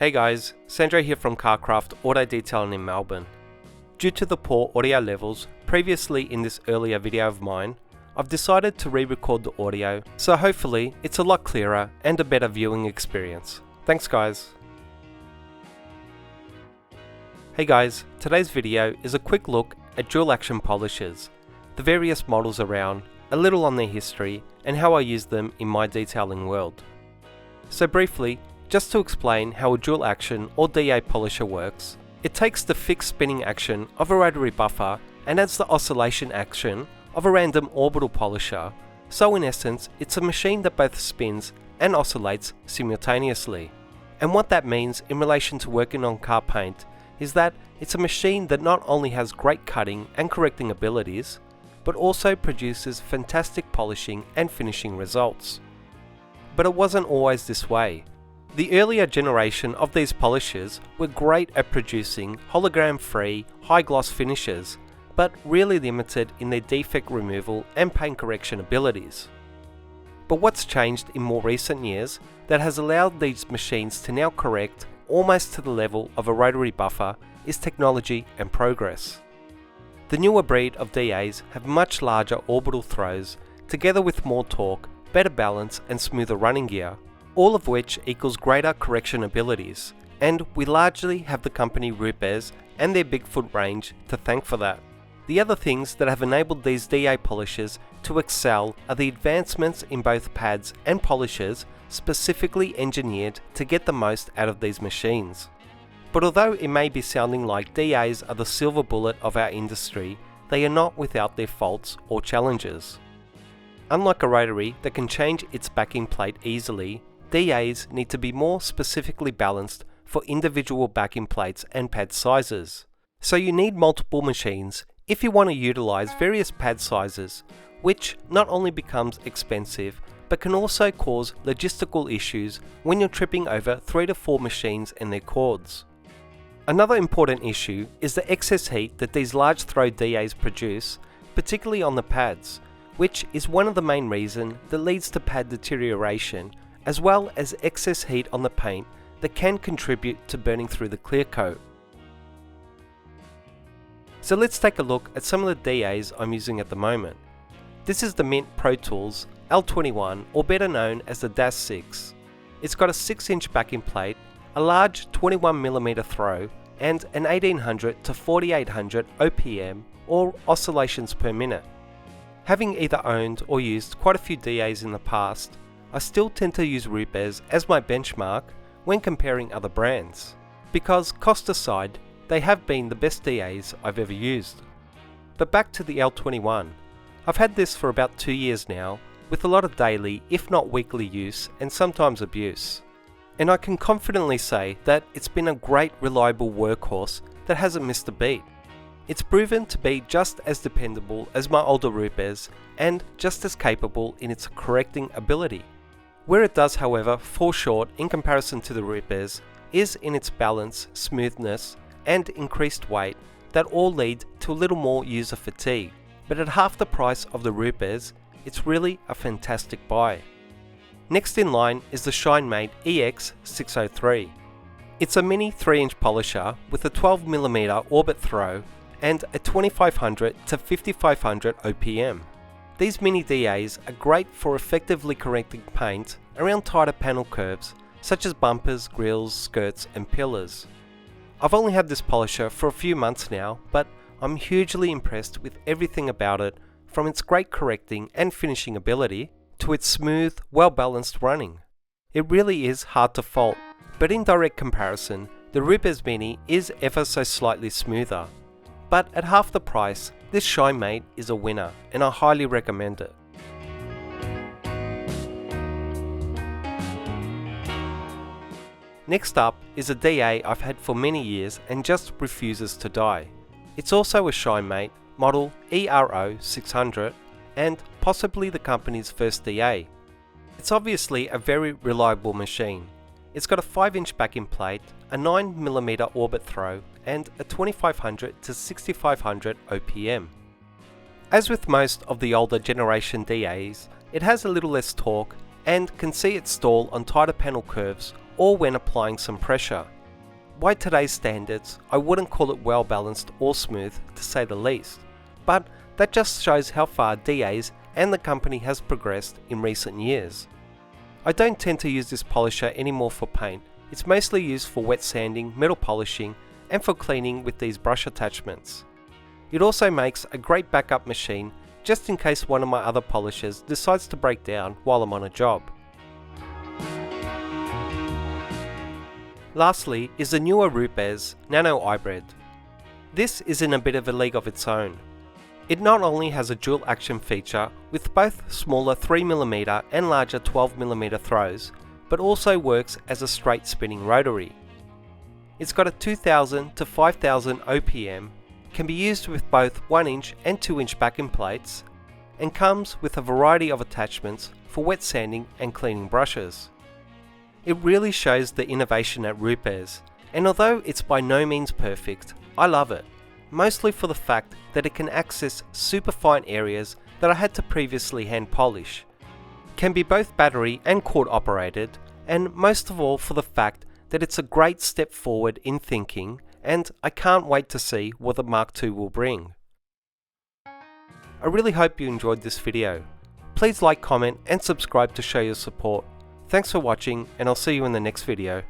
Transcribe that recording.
Hey guys, Sandro here from Carcraft Auto Detailing in Melbourne. Due to the poor audio levels previously in this earlier video of mine, I've decided to re-record the audio, so hopefully it's a lot clearer and a better viewing experience. Thanks guys. Hey guys, today's video is a quick look at dual action polishers, the various models around, a little on their history, and how I use them in my detailing world. So briefly, just to explain how a dual action or DA polisher works, it takes the fixed spinning action of a rotary buffer and adds the oscillation action of a random orbital polisher, so in essence it's a machine that both spins and oscillates simultaneously. And what that means in relation to working on car paint is that it's a machine that not only has great cutting and correcting abilities, but also produces fantastic polishing and finishing results. But it wasn't always this way. The earlier generation of these polishers were great at producing hologram-free, high-gloss finishes, but really limited in their defect removal and paint correction abilities. But what's changed in more recent years that has allowed these machines to now correct almost to the level of a rotary buffer is technology and progress. The newer breed of DAs have much larger orbital throws, together with more torque, better balance and smoother running gear, all of which equals greater correction abilities, and we largely have the company RUBEZH and their Bigfoot range to thank for that. The other things that have enabled these DA polishers to excel are the advancements in both pads and polishers specifically engineered to get the most out of these machines. But although it may be sounding like DAs are the silver bullet of our industry, they are not without their faults or challenges. Unlike a rotary that can change its backing plate easily, DAs need to be more specifically balanced for individual backing plates and pad sizes. So you need multiple machines if you want to utilize various pad sizes, which not only becomes expensive, but can also cause logistical issues when you're tripping over 3 to 4 machines and their cords. Another important issue is the excess heat that these large throw DAs produce, particularly on the pads, which is one of the main reasons that leads to pad deterioration, as well as excess heat on the paint that can contribute to burning through the clear coat. So let's take a look at some of the DAs I'm using at the moment. This is the Mint ProTools L21, or better known as the DAS6. It's got a 6-inch backing plate, a large 21mm throw, and an 1800 to 4800 OPM, or oscillations per minute. Having either owned or used quite a few DAs in the past, I still tend to use RUBEZH as my benchmark when comparing other brands, because cost aside, they have been the best DAs I've ever used. But back to the L21. I've had this for about 2 years now, with a lot of daily, if not weekly use and sometimes abuse. And I can confidently say that it's been a great reliable workhorse that hasn't missed a beat. It's proven to be just as dependable as my older RUBEZH and just as capable in its correcting ability. Where it does, however, fall short in comparison to the RUBEZH is in its balance, smoothness, and increased weight that all lead to a little more user fatigue. But at half the price of the RUBEZH, it's really a fantastic buy. Next in line is the Shinemade AX603. It's a mini 3-inch polisher with a 12mm orbit throw and a 2500 to 5500 OPM. These mini DAs are great for effectively correcting paint around tighter panel curves such as bumpers, grills, skirts and pillars. I've only had this polisher for a few months now, but I'm hugely impressed with everything about it, from its great correcting and finishing ability to its smooth, well-balanced running. It really is hard to fault, but in direct comparison, the RUBEZH Mini is ever so slightly smoother. But at half the price, this Shinemade is a winner, and I highly recommend it. Next up is a DA I've had for many years and just refuses to die. It's also a Shinemade model ERO600 and possibly the company's first DA. It's obviously a very reliable machine. It's got a 5-inch backing plate, a 9mm orbit throw, and a 2500 to 6500 OPM. As with most of the older generation DAs, it has a little less torque and can see it stall on tighter panel curves or when applying some pressure. By today's standards, I wouldn't call it well balanced or smooth, to say the least, but that just shows how far DA's and the company has progressed in recent years. I don't tend to use this polisher anymore for paint. It's mostly used for wet sanding, metal polishing, and for cleaning with these brush attachments. It also makes a great backup machine just in case one of my other polishers decides to break down while I'm on a job. Lastly is the newer RUBEZH Nano Hybrid. This is in a bit of a league of its own. It not only has a dual action feature with both smaller 3mm and larger 12mm throws, but also works as a straight spinning rotary. It's got a 2000 to 5000 OPM, can be used with both 1-inch and 2-inch backing plates, and comes with a variety of attachments for wet sanding and cleaning brushes. It really shows the innovation at RUBEZH, and although it's by no means perfect, I love it, mostly for the fact that it can access super fine areas that I had to previously hand polish, can be both battery and cord operated, and most of all for the fact that it's a great step forward in thinking, and I can't wait to see what the Mark II will bring. I really hope you enjoyed this video. Please like, comment and subscribe to show your support. Thanks for watching, and I'll see you in the next video.